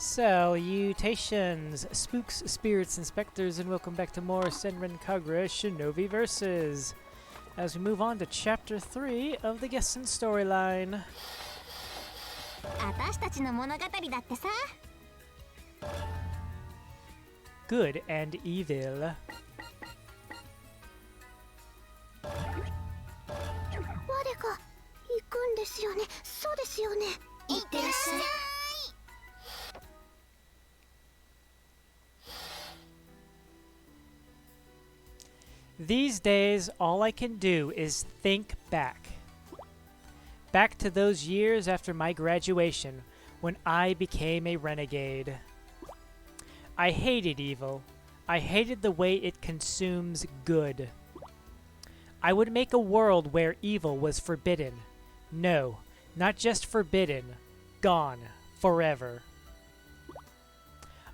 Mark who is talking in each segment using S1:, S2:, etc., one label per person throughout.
S1: Salutations, spooks, spirits, and specters, and welcome back to more Senran Kagura Shinovi Verses. As we move on to Chapter 3 of the Gessen storyline. Good and evil. These days, all I can do is think back. Back to those years after my graduation, when I became a renegade. I hated evil. I hated the way it consumes good. I would make a world where evil was forbidden. No, not just forbidden, gone, forever.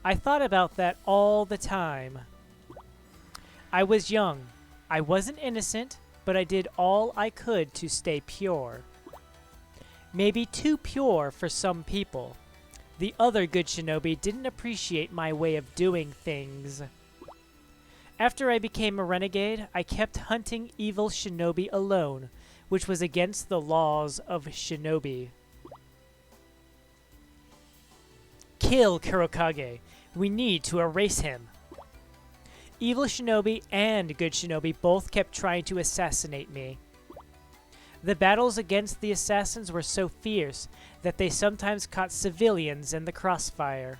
S1: I thought about that all the time. I was young. I wasn't innocent, but I did all I could to stay pure. Maybe too pure for some people. The other good shinobi didn't appreciate my way of doing things. After I became a renegade, I kept hunting evil shinobi alone, which was against the laws of shinobi. Kill Kurokage. We need to erase him. Evil shinobi and good shinobi both kept trying to assassinate me. The battles against the assassins were so fierce that they sometimes caught civilians in the crossfire.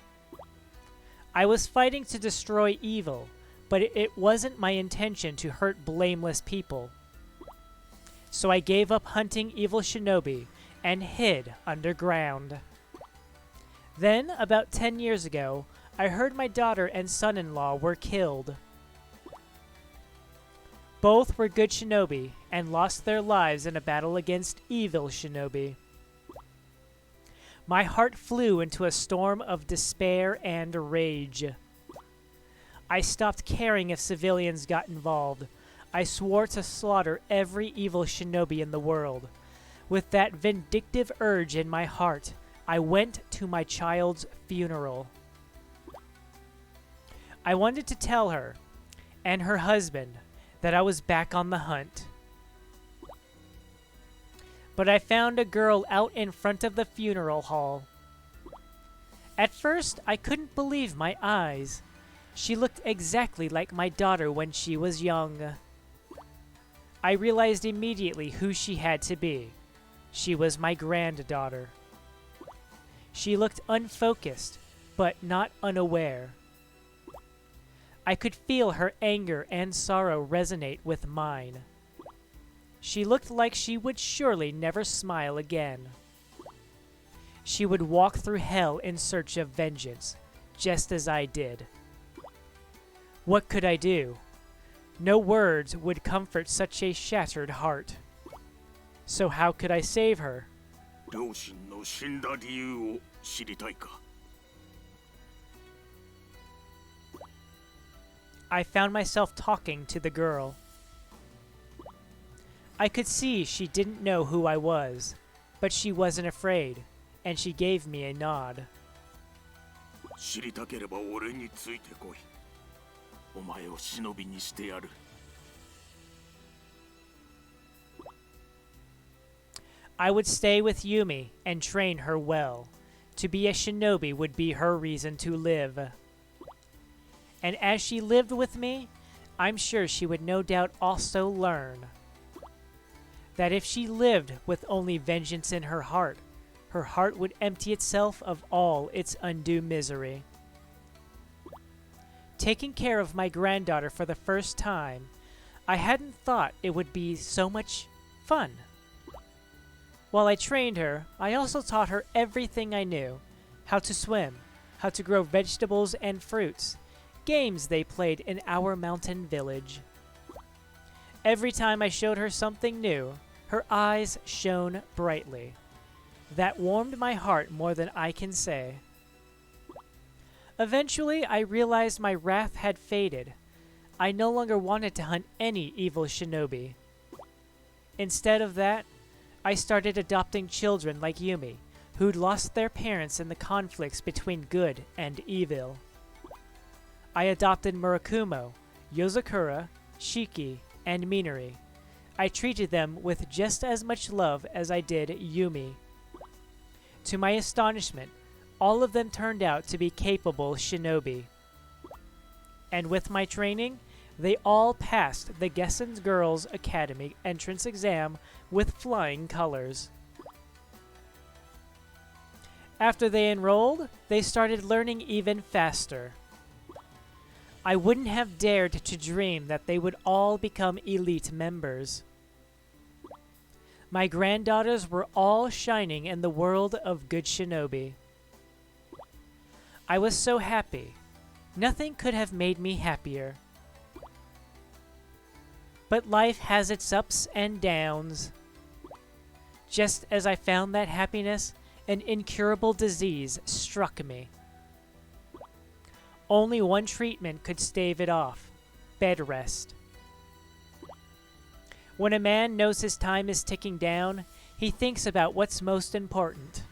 S1: I was fighting to destroy evil, but it wasn't my intention to hurt blameless people. So I gave up hunting evil shinobi and hid underground. Then, about 10 years ago, I heard my daughter and son-in-law were killed. Both were good shinobi and lost their lives in a battle against evil shinobi. My heart flew into a storm of despair and rage. I stopped caring if civilians got involved. I swore to slaughter every evil shinobi in the world. With that vindictive urge in my heart, I went to my child's funeral. I wanted to tell her, and her husband, that I was back on the hunt. But I found a girl out in front of the funeral hall. At first, I couldn't believe my eyes. She looked exactly like my daughter when she was young. I realized immediately who she had to be. She was my granddaughter. She looked unfocused, but not unaware. I could feel her anger and sorrow resonate with mine. She looked like she would surely never smile again. She would walk through hell in search of vengeance, just as I did. What could I do? No words would comfort such a shattered heart. So how could I save her? I found myself talking to the girl. I could see she didn't know who I was, but she wasn't afraid, and she gave me a nod. I would stay with Yumi and train her well. To be a shinobi would be her reason to live. And as she lived with me, I'm sure she would no doubt also learn that if she lived with only vengeance in her heart would empty itself of all its undue misery. Taking care of my granddaughter for the first time, I hadn't thought it would be so much fun. While I trained her, I also taught her everything I knew: how to swim, how to grow vegetables and fruits, games they played in our mountain village. Every time I showed her something new, her eyes shone brightly. That warmed my heart more than I can say. Eventually, I realized my wrath had faded. I no longer wanted to hunt any evil shinobi. Instead of that, I started adopting children like Yumi, who'd lost their parents in the conflicts between good and evil. I adopted Murakumo, Yozakura, Shiki, and Minori. I treated them with just as much love as I did Yumi. To my astonishment, all of them turned out to be capable shinobi. And with my training, they all passed the Gessen Girls Academy entrance exam with flying colors. After they enrolled, they started learning even faster. I wouldn't have dared to dream that they would all become elite members. My granddaughters were all shining in the world of good shinobi. I was so happy. Nothing could have made me happier. But life has its ups and downs. Just as I found that happiness, an incurable disease struck me. Only one treatment could stave it off: bed rest. When a man knows his time is ticking down, he thinks about what's most important.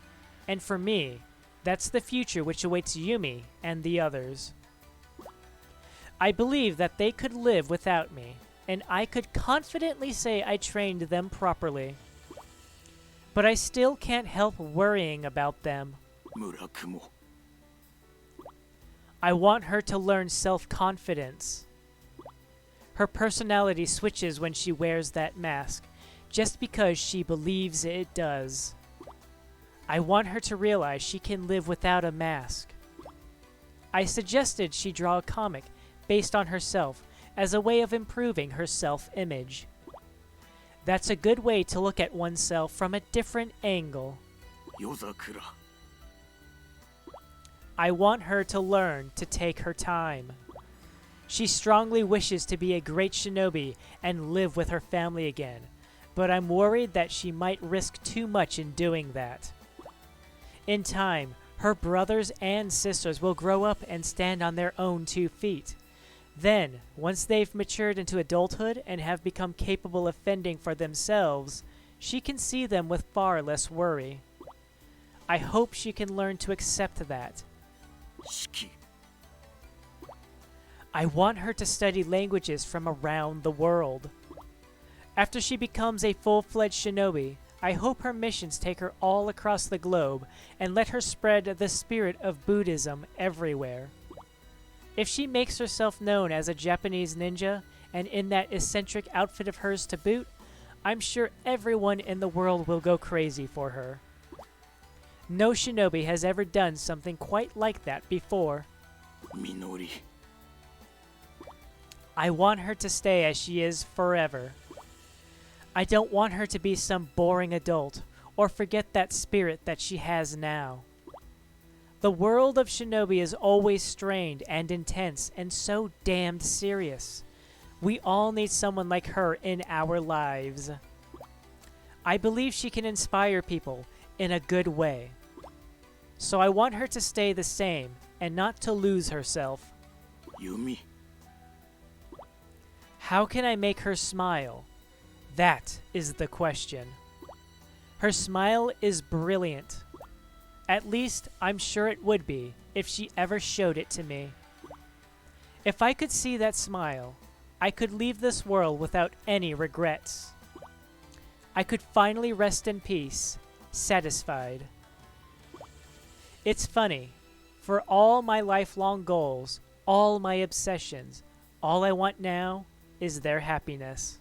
S1: And for me, that's the future which awaits Yumi and the others. I believe that they could live without me, and I could confidently say I trained them properly. But I still can't help worrying about them.
S2: Murakumo.
S1: I want her to learn self-confidence. Her personality switches when she wears that mask, just because she believes it does. I want her to realize she can live without a mask. I suggested she draw a comic based on herself as a way of improving her self-image. That's a good way to look at oneself from a different angle.
S2: Yozakura.
S1: I want her to learn to take her time. She strongly wishes to be a great shinobi and live with her family again, but I'm worried that she might risk too much in doing that. In time, her brothers and sisters will grow up and stand on their own 2 feet. Then, once they've matured into adulthood and have become capable of fending for themselves, she can see them with far less worry. I hope she can learn to accept that.
S2: Shiki.
S1: I want her to study languages from around the world. After she becomes a full-fledged shinobi, I hope her missions take her all across the globe and let her spread the spirit of Buddhism everywhere. If she makes herself known as a Japanese ninja, and in that eccentric outfit of hers to boot, I'm sure everyone in the world will go crazy for her. No shinobi has ever done something quite like that before.
S2: Minori.
S1: I want her to stay as she is forever. I don't want her to be some boring adult, or forget that spirit that she has now. The world of shinobi is always strained and intense and so damned serious. We all need someone like her in our lives. I believe she can inspire people in a good way. So I want her to stay the same and not to lose herself.
S2: Yumi.
S1: How can I make her smile? That is the question. Her smile is brilliant. At least, I'm sure it would be, if she ever showed it to me. If I could see that smile, I could leave this world without any regrets. I could finally rest in peace, satisfied. It's funny, for all my lifelong goals, all my obsessions, all I want now is their happiness.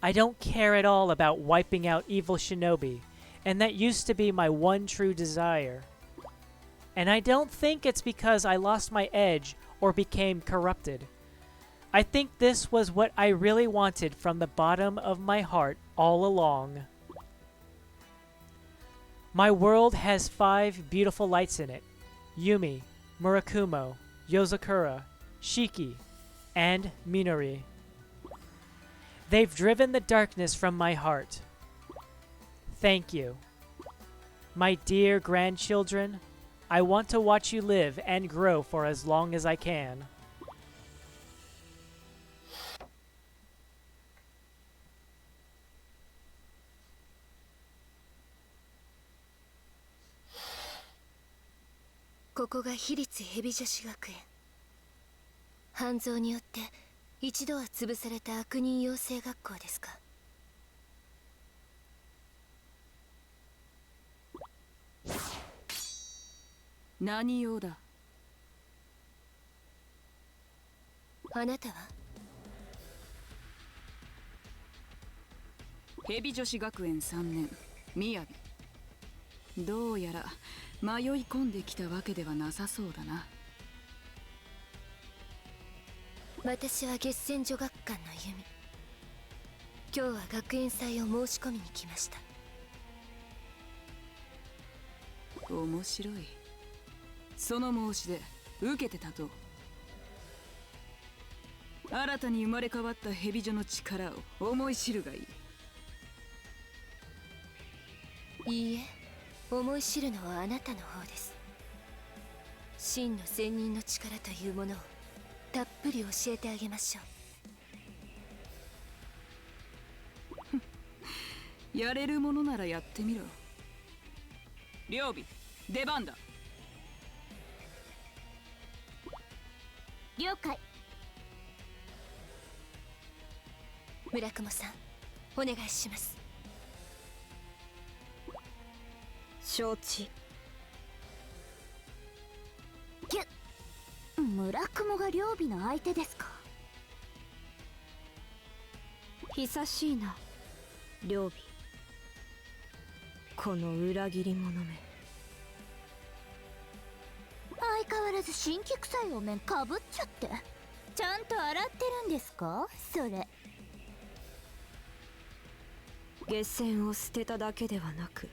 S1: I don't care at all about wiping out evil shinobi, and that used to be my one true desire. And I don't think it's because I lost my edge or became corrupted. I think this was what I really wanted from the bottom of my heart all along. My world has 5 beautiful lights in it: Yumi, Murakumo, Yozakura, Shiki, and Minori. They've driven the darkness from my heart. Thank you. My dear grandchildren, I want to watch you live and grow for as long as I can.
S3: ここが私立ヘビ女子学園。半蔵によって一度は潰された悪人養成学校ですか。
S4: 何用だ。
S3: あなたは
S4: ヘビ女子学園3年みやび。どうやら迷い込んできたわけではなさそうだな。
S3: 私は月戦女学館の弓。今日は学園祭を申し込みに来ました。
S4: 面白い。その申し出受けてたと。新たに生まれ変わったヘビ女の力を思い知るがいい。
S3: いいえ、思い知るのはあなたの方です。真の仙人の力というものをたっぷり教えてあげましょ
S4: う。やれるものならやってみろ。Ryōbi、出番だ。
S3: 了解。村雲さん、お願いします。
S5: 承知。村雲が両備の相手ですか。久しいな両備。この裏切り者め。相変わらず新規臭いお面かぶっちゃって。ちゃんと洗ってるんですかそれ。下船を捨てただけではなく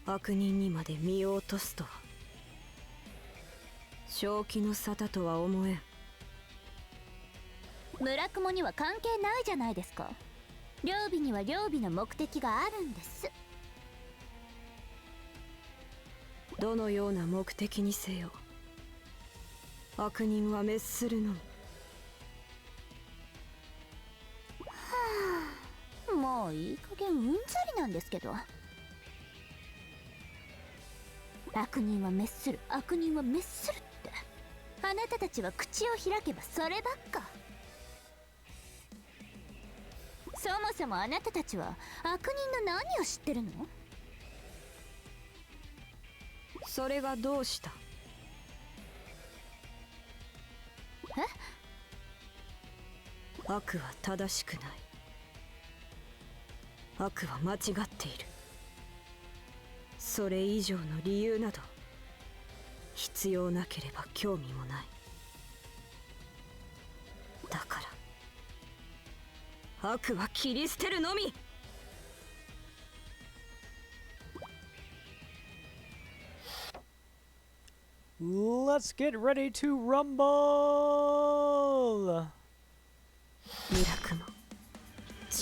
S5: 悪人にまで身を落とすとは正気の沙汰とは思えん。村雲には関係ないじゃないですか。両備には両備の目的があるんです。どのような目的にせよ悪人は滅するのみ。はあ、もういい加減うんざりなんですけど。悪人は滅する、悪人は滅するって、あなたたちは口を開けばそればっか。そもそもあなたたちは悪人の何を知ってるの？それがどうした？え？悪は正しくない。悪は間違っている。それ以上の理由など必要なければ興味もない。だから悪は切り捨てるのみ。
S1: Let's get ready to rumble!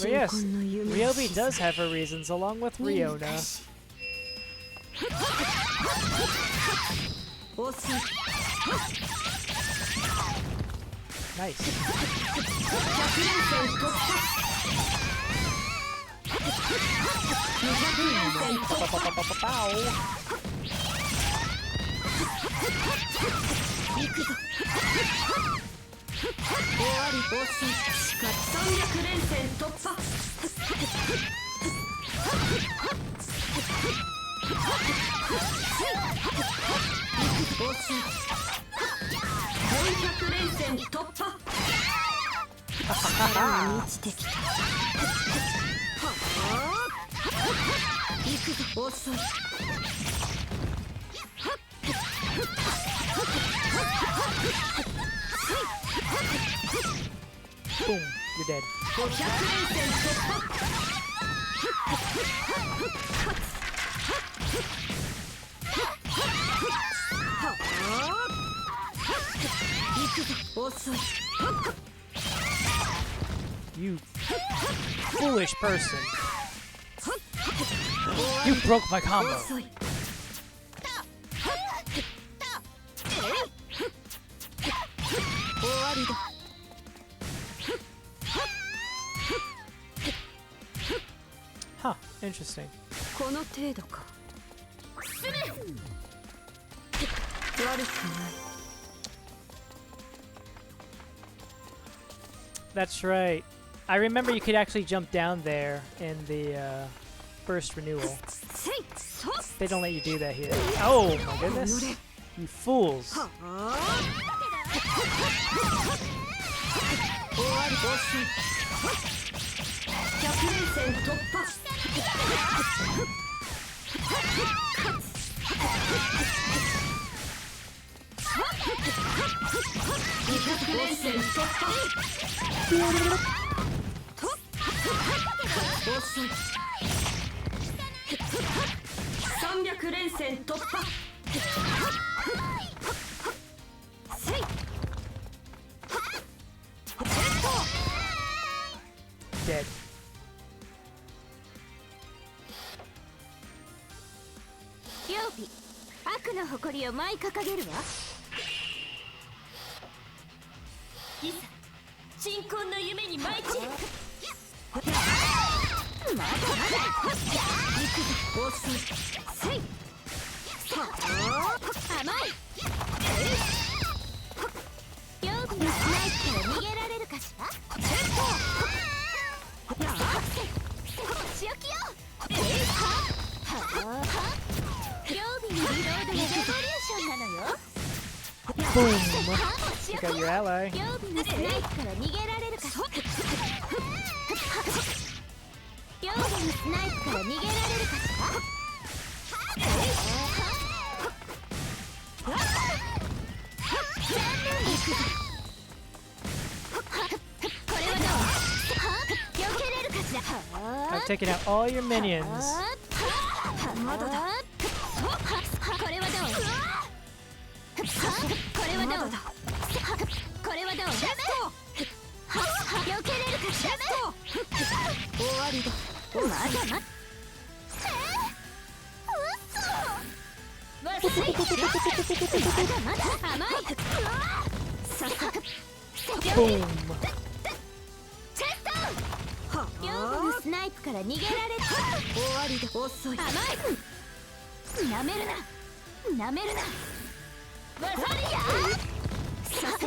S1: But yes, Ryōbi does have her reasons along with Riona. Nice. Boom, you're dead. You foolish person. You broke my combo. Huh, interesting.
S5: 悪くない。
S1: That's right. I remember you could actually jump down there in the first renewal. They don't let you do that here. Oh my goodness. You fools. Dead.
S3: 曜日悪の誇りを舞い掲げるわ。いざ鎮魂の夢に舞い散る。まだまだ行くぞ。せい甘い。曜日のスナイプから逃げられるかしら。仕置きよ。曜日のリロードがレボリューションなのよ。
S1: Boom. You got your ally.
S3: 曜日のスナイプから逃げられるかしら。曜日のスナイプから逃げられるかしら。これはどう？避けれるかしら。
S1: I've taken out all your minions.
S3: まだだ。これはどう？これはどう？これはどう？避けれるかしら。終わりだ。まだまだ。まだまだ甘い。ささ。
S1: Boom.
S3: 曜日のスナイプから逃げられる。終わりだ。遅い。甘い。なめるな。なめるな。わさりや。ささ。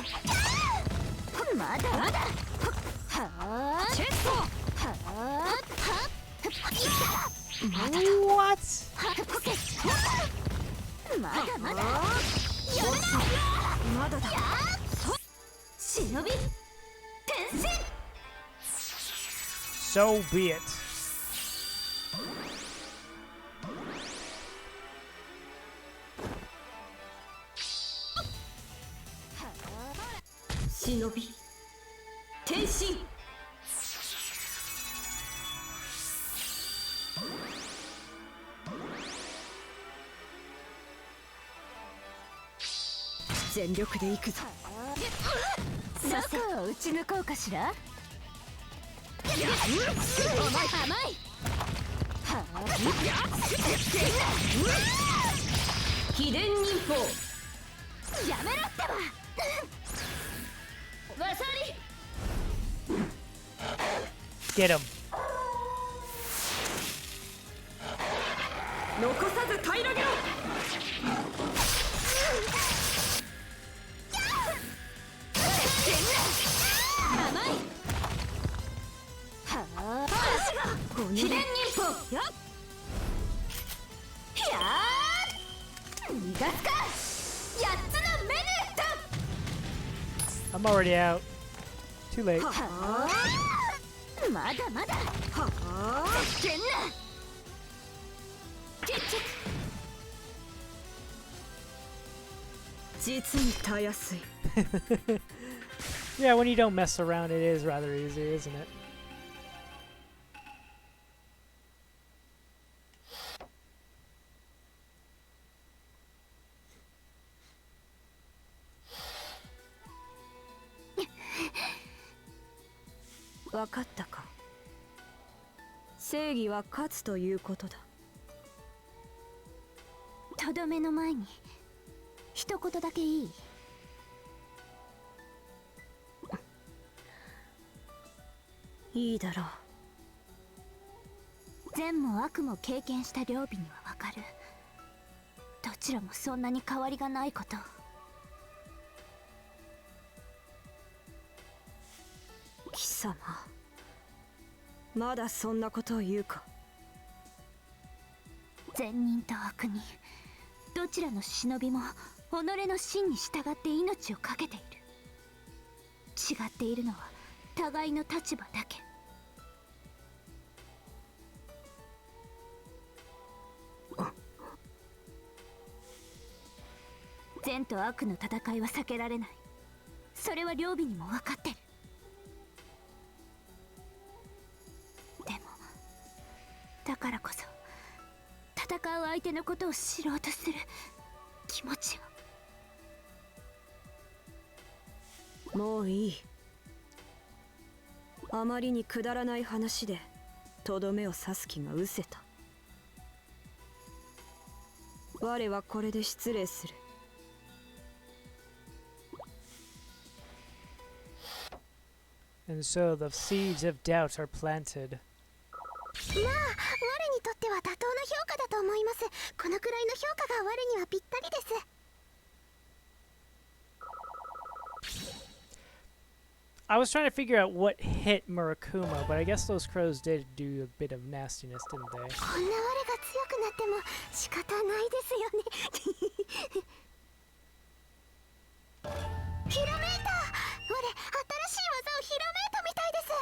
S3: まだまだ。はあ。チェスト。はあ。
S1: What?
S3: まだまだ。やめな。まだだ。忍び。転身。
S1: So be it.
S5: 忍び転身。全力で行くぞ。
S3: どこを打ち抜こうかしら。甘い。はあ。
S5: 秘伝忍法。
S3: やめろってば。わさり。
S1: Get him.
S5: 残さず平らげろ。
S3: 甘い。はあ。秘伝忍法。やっ。逃がすか。8つのメネット。
S1: I'm already out. Too late.
S3: まだまだ。けんな。
S5: 実にたやすい。
S1: Yeah, when you don't mess around, it is rather easy, isn't it?
S5: 分かったか。正義は勝つということだ。
S3: とどめの前に一言だけいい？
S5: いいだろう。
S3: 善も悪も経験した両備にはわかる。どちらもそんなに変わりがないことを。
S5: 貴様まだそんなことを言うか。
S3: 善人と悪人、どちらの忍びも己の真に従って命を懸けている。違っているのは互いの立場だけ。善と悪の戦いは避けられない。それは両備にも分かってる。でもだからこそ戦う相手のことを知ろうとする気持ちを。
S5: もういい。あまりにくだらない話でとどめを刺す気が失せた。我はこれで失礼する。
S1: And so the seeds of doubt are planted.
S3: まあ我にとっては妥当な評価だと思います。このくらいの評価が我にはぴったりです。
S1: I was trying to figure out what hit Murakumo, but I guess those crows did do a bit of nastiness, didn't they?
S3: こんな我が強くなっても仕方ないですよね。ひらめいた。我、新しい技をひらめいたみたいです。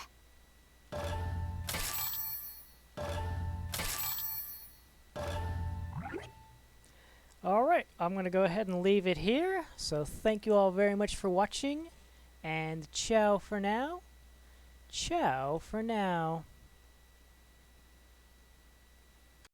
S1: Alright, I'm going to go ahead and leave it here. So thank you all very much for watching, and ciao for now. Ciao for now.